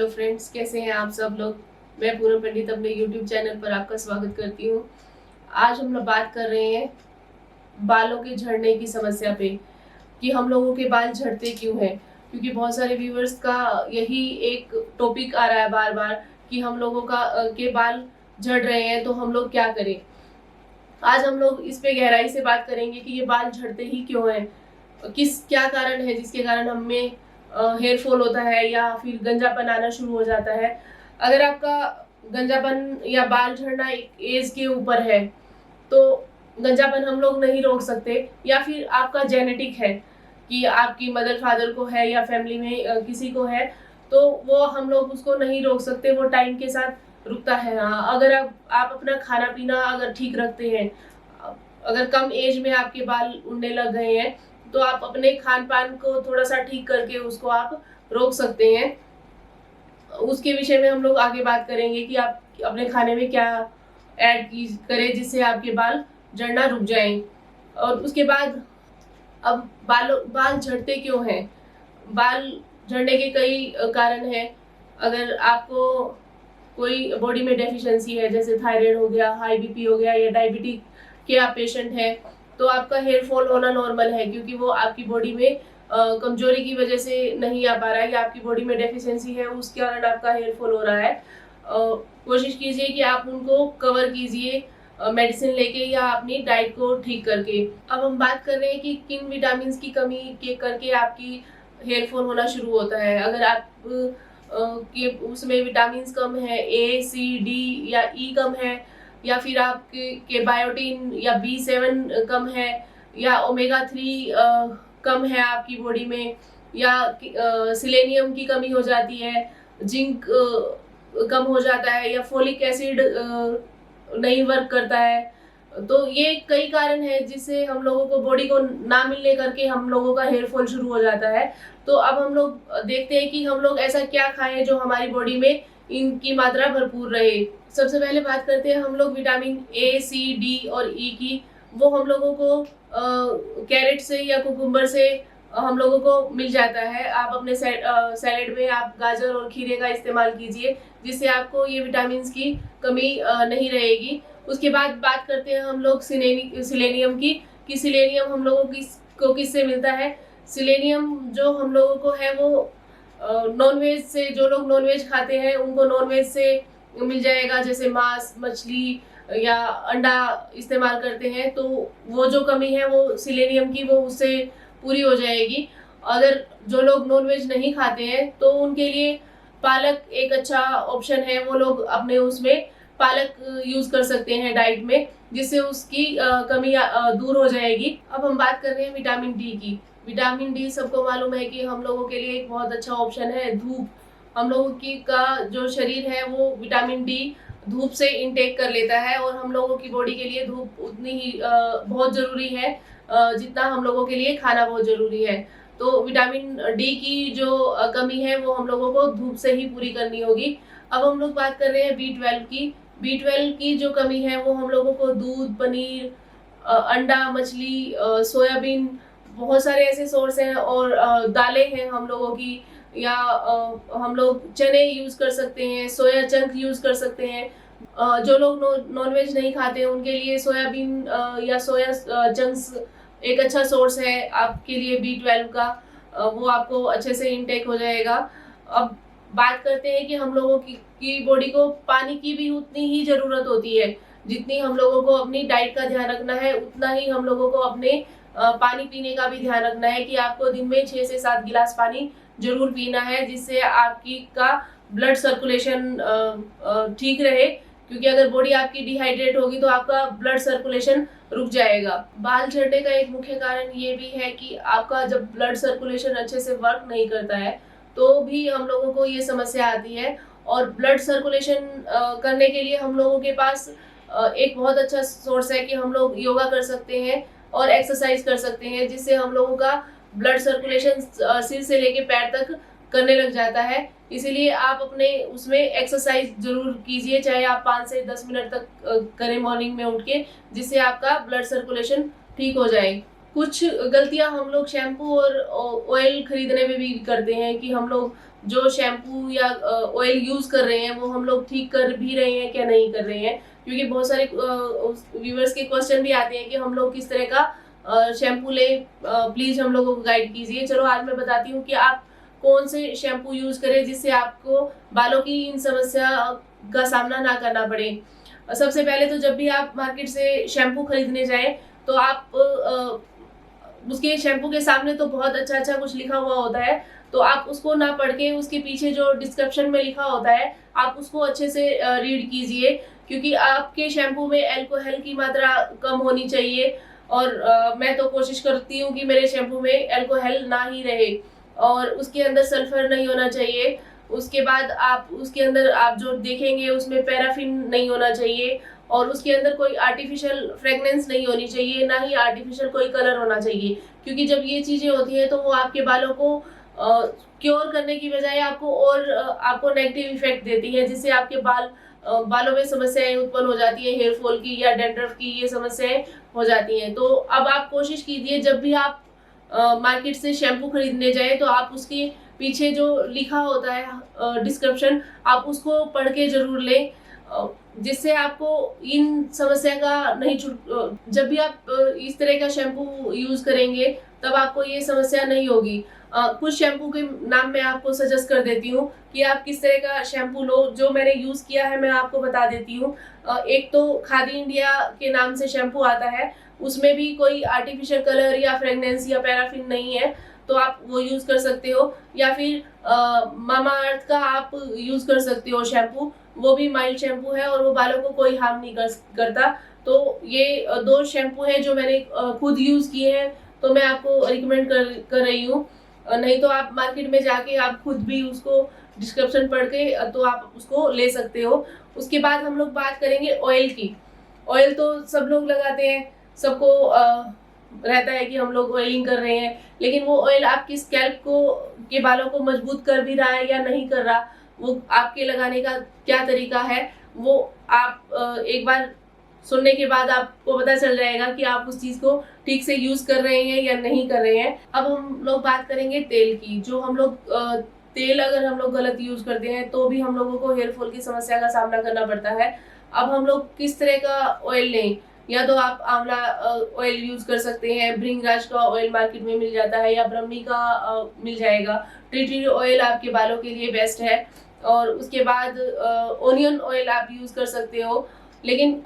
Hello friends, कैसे हैं आप सब लोग। मैं पूनम पंडित अपने यूट्यूब चैनल पर आपका स्वागत करती हूँ। आज हम लोग बात कर रहे हैं बालों के झड़ने की समस्या पे, कि हम लोगों के बाल झड़ते क्यों हैं। क्योंकि बहुत सारे व्यूअर्स का यही एक टॉपिक आ रहा है बार बार कि हम लोगों के बाल झड़ रहे हैं तो हम लोग क्या करें। आज हम लोग इस पे गहराई से बात करेंगे कि ये बाल झड़ते ही क्यों हैं, क्या कारण है जिसके कारण हमें हेयर फॉल होता है या फिर गंजापन आना शुरू हो जाता है। अगर आपका गंजापन या बाल झड़ना एक एज के ऊपर है तो गंजापन हम लोग नहीं रोक सकते, या फिर आपका जेनेटिक है कि आपकी मदर फादर को है या फैमिली में किसी को है, तो वो हम लोग उसको नहीं रोक सकते, वो टाइम के साथ रुकता है। हाँ, अगर आप अपना खाना पीना अगर ठीक रखते हैं, अगर कम एज में आपके बाल उड़ने लग गए हैं तो आप अपने खान पान को थोड़ा सा ठीक करके उसको आप रोक सकते हैं। उसके विषय में हम लोग आगे बात करेंगे कि आप अपने खाने में क्या ऐड करें जिससे आपके बाल झड़ना रुक जाएं। और उसके बाद अब बाल झड़ते क्यों हैं। बाल झड़ने के कई कारण हैं। अगर आपको कोई बॉडी में डेफिशिएंसी है, जैसे थायराइड हो गया, हाई बीपी हो गया या डायबिटिक के आप पेशेंट हैं, तो आपका हेयर फॉल होना नॉर्मल है, क्योंकि वो आपकी बॉडी में कमजोरी की वजह से नहीं आ पा रहा है या आपकी बॉडी में डेफिशिएंसी है, उसके कारण आपका हेयर फॉल हो रहा है। कोशिश कीजिए कि आप उनको कवर कीजिए मेडिसिन लेके या अपनी डाइट को ठीक करके। अब हम बात कर रहे हैं कि किन विटामिन की कमी के करके आपकी हेयर फॉल होना शुरू होता है। अगर आप कि उसमें विटामिन कम है, ए सी डी या ई कम है, या फिर आपके बायोटीन या B7 कम है, या ओमेगा 3 कम है आपकी बॉडी में, या सिलेनियम की कमी हो जाती है, जिंक कम हो जाता है, या फोलिक एसिड नहीं वर्क करता है, तो ये कई कारण है जिससे हम लोगों को बॉडी को ना मिलने करके हम लोगों का हेयर फॉल शुरू हो जाता है। तो अब हम लोग देखते हैं कि हम लोग ऐसा क्या खाएं जो हमारी बॉडी में इनकी मात्रा भरपूर रहे। सबसे पहले बात करते हैं हम लोग विटामिन ए सी डी और ई की। वो हम लोगों को कैरेट से या कुकुम्बर से हम लोगों को मिल जाता है। आप अपने सैलेड में आप गाजर और खीरे का इस्तेमाल कीजिए, जिससे आपको ये विटामिन की कमी नहीं रहेगी। उसके बाद बात करते हैं हम लोग सिलेनियम की, कि सिलेनियम हम लोगों को किससे मिलता है। सिलेनियम जो हम लोगों को है वो नॉनवेज से, जो लोग नॉनवेज खाते हैं उनको नॉनवेज से मिल जाएगा, जैसे मांस, मछली या अंडा इस्तेमाल करते हैं, तो वो जो कमी है वो सिलेनियम की, वो उससे पूरी हो जाएगी। अगर जो लोग नॉनवेज नहीं खाते हैं तो उनके लिए पालक एक अच्छा ऑप्शन है। वो लोग अपने उसमें पालक यूज कर सकते हैं डाइट में, जिससे उसकी कमी दूर हो जाएगी। अब हम बात कर रहे हैं विटामिन डी की। विटामिन डी सबको मालूम है कि हम लोगों के लिए एक बहुत अच्छा ऑप्शन है। धूप, हम लोगों की का जो शरीर है वो विटामिन डी धूप से इनटेक कर लेता है, और हम लोगों की बॉडी के लिए धूप उतनी ही बहुत जरूरी है जितना हम लोगों के लिए खाना बहुत जरूरी है। तो विटामिन डी की जो कमी है वो हम लोगों को धूप से ही पूरी करनी होगी। अब हम लोग बात कर रहे हैं B12 की। B12 की जो कमी है वो हम लोगों को दूध, पनीर, अंडा, मछली, सोयाबीन, बहुत सारे ऐसे सोर्स हैं, और दालें हैं हम लोगों की, या हम लोग चने यूज कर सकते हैं, सोया चंक यूज कर सकते हैं। जो लोग नॉनवेज नहीं खाते हैं उनके लिए सोयाबीन या सोया चंक्स एक अच्छा सोर्स है आपके लिए B12 का। वो आपको अच्छे से इनटेक हो जाएगा। अब बात करते हैं कि हम लोगों की बॉडी को पानी की भी उतनी ही जरूरत होती है। जितनी हम लोगों को अपनी डाइट का ध्यान रखना है, उतना ही हम लोगों को अपने पानी पीने का भी ध्यान रखना है, कि आपको दिन में 6 से 7 गिलास पानी जरूर पीना है, जिससे आपकी का ब्लड सर्कुलेशन ठीक रहे। क्योंकि अगर बॉडी आपकी डिहाइड्रेट होगी तो आपका ब्लड सर्कुलेशन रुक जाएगा। बाल झड़ने का एक मुख्य कारण ये भी है कि आपका जब ब्लड सर्कुलेशन अच्छे से वर्क नहीं करता है तो भी हम लोगों को ये समस्या आती है। और ब्लड सर्कुलेशन करने के लिए हम लोगों के पास एक बहुत अच्छा सोर्स है कि हम लोग योगा कर सकते हैं और एक्सरसाइज कर सकते हैं, जिससे हम लोगों का ब्लड सर्कुलेशन सिर से लेके पैर तक करने लग जाता है। इसीलिए आप अपने उसमें एक्सरसाइज जरूर कीजिए, चाहे आप 5 से 10 मिनट तक करें मॉर्निंग में उठ के, जिससे आपका ब्लड सर्कुलेशन ठीक हो जाए। कुछ गलतियां हम लोग शैम्पू और ऑयल खरीदने में भी करते हैं कि हम लोग जो शैम्पू या ऑयल यूज कर रहे हैं वो हम लोग ठीक कर भी रहे हैं क्या नहीं कर रहे हैं, क्योंकि बहुत सारे व्यूअर्स के क्वेश्चन भी आते हैं कि हम लोग किस तरह का शैम्पू ले, प्लीज हम लोगों को गाइड कीजिए। चलो आज मैं बताती हूँ कि आप कौन से शैम्पू यूज करें जिससे आपको बालों की इन समस्या का सामना ना करना पड़े। सबसे पहले तो जब भी आप मार्केट से शैम्पू खरीदने जाएं तो आप उसके शैम्पू के सामने तो बहुत अच्छा अच्छा कुछ लिखा हुआ होता है, तो आप उसको ना पढ़ के उसके पीछे जो डिस्क्रिप्शन में लिखा होता है आप उसको अच्छे से रीड कीजिए, क्योंकि आपके शैम्पू में अल्कोहल की मात्रा कम होनी चाहिए। और मैं तो कोशिश करती हूँ कि मेरे शैम्पू में अल्कोहल ना ही रहे और उसके अंदर सल्फर नहीं होना चाहिए। उसके बाद आप उसके अंदर आप जो देखेंगे उसमें पैराफिन नहीं होना चाहिए और उसके अंदर कोई आर्टिफिशियल फ्रेगनेंस नहीं होनी चाहिए, ना ही आर्टिफिशियल कोई कलर होना चाहिए, क्योंकि जब ये चीजें होती हैं तो वो आपके बालों को क्योर करने की बजाय आपको और आपको नेगेटिव इफेक्ट देती है, जिससे आपके बालों में समस्याएं उत्पन्न हो जाती है, हेयर फॉल की या डैंड्रफ की ये समस्याएं हो जाती हैं। तो अब आप कोशिश कीजिए जब भी आप मार्केट से शैम्पू खरीदने जाए तो आप उसके पीछे जो लिखा होता है डिस्क्रिप्शन आप उसको पढ़ के जरूर लें, जिससे आपको इन समस्या का नहीं छूट। जब भी आप इस तरह का शैम्पू यूज करेंगे तब आपको ये समस्या नहीं होगी। कुछ शैम्पू के नाम मैं आपको सजेस्ट कर देती हूँ कि आप किस तरह का शैम्पू लो। जो मैंने यूज किया है मैं आपको बता देती हूँ। एक तो खादी इंडिया के नाम से शैम्पू आता है, उसमें भी कोई आर्टिफिशियल कलर या फ्रेगनेंस या पैराफिन नहीं है, तो आप वो यूज कर सकते हो। या फिर मामा अर्थ का आप यूज कर सकते हो शैम्पू, वो भी माइल्ड शैम्पू है और वो बालों को कोई हार्म नहीं करता। तो ये दो शैम्पू हैं जो मैंने खुद यूज किए हैं, तो मैं आपको रिकमेंड कर रही हूँ। नहीं तो आप मार्केट में जाके आप खुद भी उसको डिस्क्रिप्शन पढ़ के तो आप उसको ले सकते हो। उसके बाद हम लोग बात करेंगे ऑयल की। ऑयल तो सब लोग लगाते हैं, सबको रहता है कि हम लोग ऑयलिंग कर रहे हैं, लेकिन वो ऑयल आपकी स्कैल्प को के बालों को मजबूत कर भी रहा है या नहीं कर रहा, वो आपके लगाने का क्या तरीका है वो आप एक बार सुनने के बाद आपको पता चल जाएगा कि आप उस चीज को ठीक से यूज कर रहे हैं या नहीं कर रहे हैं। अब हम लोग बात करेंगे तेल की। जो हम लोग तेल अगर हम लोग गलत यूज करते हैं तो भी हम लोगों को हेयर फॉल की समस्या का सामना करना पड़ता है। अब हम लोग किस तरह का ऑयल लें, या तो आप आंवला ऑयल यूज कर सकते हैं, भृंगराज का ऑयल मार्केट में मिल जाता है या ब्रह्मी का मिल जाएगा। ट्री ऑयल आपके बालों के लिए बेस्ट है। और उसके बाद ओनियन ऑयल आप यूज कर सकते हो, लेकिन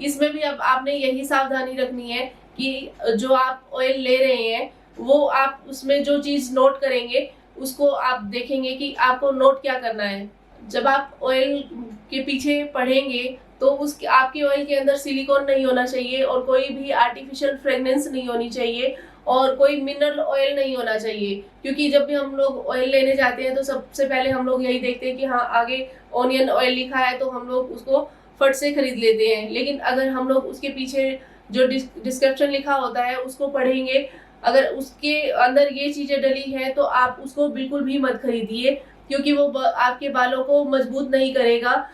इसमें भी अब आपने यही सावधानी रखनी है कि जो आप ऑयल ले रहे हैं वो आप उसमें जो चीज नोट करेंगे उसको आप देखेंगे कि आपको नोट क्या करना है। जब आप ऑयल के पीछे पढ़ेंगे तो उस आपके ऑयल के अंदर सिलिकॉन नहीं होना चाहिए और कोई भी आर्टिफिशियल फ्रेगनेंस नहीं होनी चाहिए और कोई मिनरल ऑयल नहीं होना चाहिए, क्योंकि जब भी हम लोग ऑयल लेने जाते हैं तो सबसे पहले हम लोग यही देखते हैं कि हाँ आगे ऑनियन ऑयल लिखा है तो हम लोग उसको फट से खरीद लेते हैं। लेकिन अगर हम लोग उसके पीछे जो डिस्क्रिप्शन लिखा होता है उसको पढ़ेंगे, अगर उसके अंदर ये चीजें डली हैं तो आप उसको बिल्कुल भी मत खरीदिए, क्योंकि वो आपके बालों को मजबूत नहीं करेगा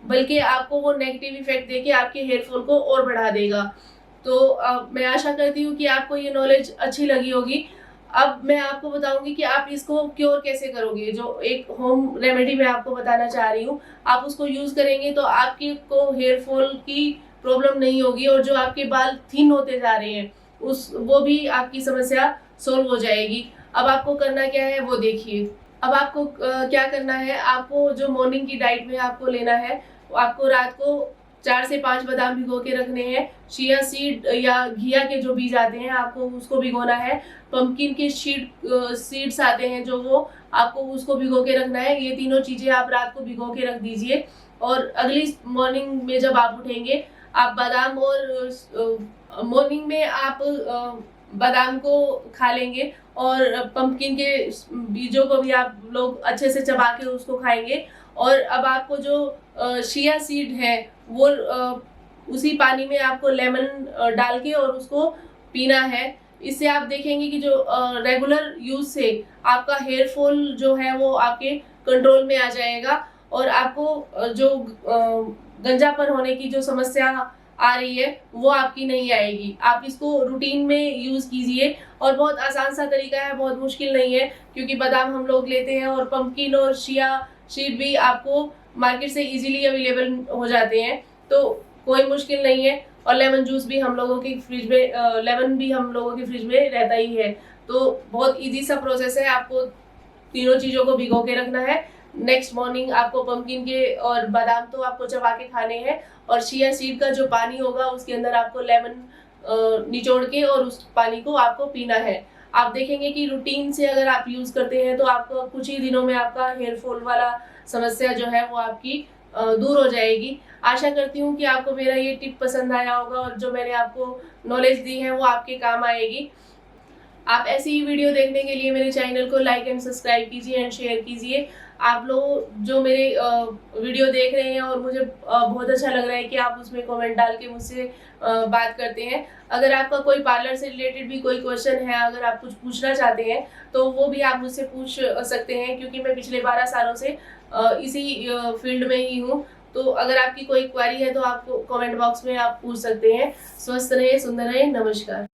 बल्कि आपको वो नेगेटिव इफेक्ट देके आपके हेयर फॉल को और बढ़ा देगा। तो मैं आशा करती हूँ कि आपको ये नॉलेज अच्छी लगी होगी। अब मैं आपको बताऊंगी कि आप इसको क्योर कैसे करोगे। जो एक होम रेमेडी मैं आपको बताना चाह रही हूँ, आप उसको यूज करेंगे तो आपके को हेयर फॉल की प्रॉब्लम नहीं होगी और जो आपके बाल थिन होते जा रहे हैं वो भी आपकी समस्या सोल्व हो जाएगी। अब आपको करना क्या है वो देखिए। अब आपको क्या करना है, आपको जो मॉर्निंग की डाइट में आपको लेना है, आपको रात को 4 से 5 बादाम भिगो के रखने हैं। चिया सीड या घिया के जो बीज आते हैं आपको उसको भिगोना है। पंपकिन के सीड्स आते हैं जो वो आपको उसको भिगो के रखना है। ये तीनों चीजें आप रात को भिगो के रख दीजिए और अगली मॉर्निंग में जब आप उठेंगे आप बादाम और मॉर्निंग में आप बादाम को खा लेंगे और पंपकिन के बीजों को भी आप लोग अच्छे से चबा के उसको खाएंगे। और अब आपको जो चिया सीड है वो उसी पानी में आपको लेमन डाल के और उसको पीना है। इससे आप देखेंगे कि जो रेगुलर यूज से आपका हेयर फॉल जो है वो आपके कंट्रोल में आ जाएगा और आपको जो गंजापन होने की जो समस्या आ रही है वो आपकी नहीं आएगी। आप इसको रूटीन में यूज कीजिए और बहुत आसान सा तरीका है, बहुत मुश्किल नहीं है, क्योंकि बादाम हम लोग लेते हैं और पंपकिन और चिया सीड भी आपको मार्केट से इजीली अवेलेबल हो जाते हैं, तो कोई मुश्किल नहीं है। और लेमन जूस भी हम लोगों की फ्रिज में, लेमन भी हम लोगों की फ्रिज में रहता ही है, तो बहुत इजी सा प्रोसेस है। आपको तीनों चीजों को भिगो के रखना है। नेक्स्ट मॉर्निंग आपको पंपकिन के और बादाम तो आपको चबा के खाने हैं, और चिया सीड का जो पानी होगा उसके अंदर आपको लेमन निचोड़ के और उस पानी को आपको पीना है। आप देखेंगे कि रूटीन से अगर आप यूज करते हैं तो आपको कुछ ही दिनों में आपका हेयर फॉल वाला समस्या जो है वो आपकी दूर हो जाएगी। आशा करती हूँ कि आपको मेरा ये टिप पसंद आया होगा और जो मैंने आपको नॉलेज दी है वो आपके काम आएगी। आप ऐसी ही वीडियो देखने के लिए मेरे चैनल को लाइक एंड सब्सक्राइब कीजिए एंड शेयर कीजिए। आप लोग जो मेरे वीडियो देख रहे हैं और मुझे बहुत अच्छा लग रहा है कि आप उसमें कमेंट डाल के मुझसे बात करते हैं। अगर आपका कोई पार्लर से रिलेटेड भी कोई क्वेश्चन है, अगर आप कुछ पूछना चाहते हैं तो वो भी आप मुझसे पूछ सकते हैं, क्योंकि मैं पिछले 12 सालों से इसी फील्ड में ही हूँ। तो अगर आपकी कोई क्वेरी है तो आप कमेंट बॉक्स में आप पूछ सकते हैं। स्वस्थ रहे, सुंदर रहे, नमस्कार।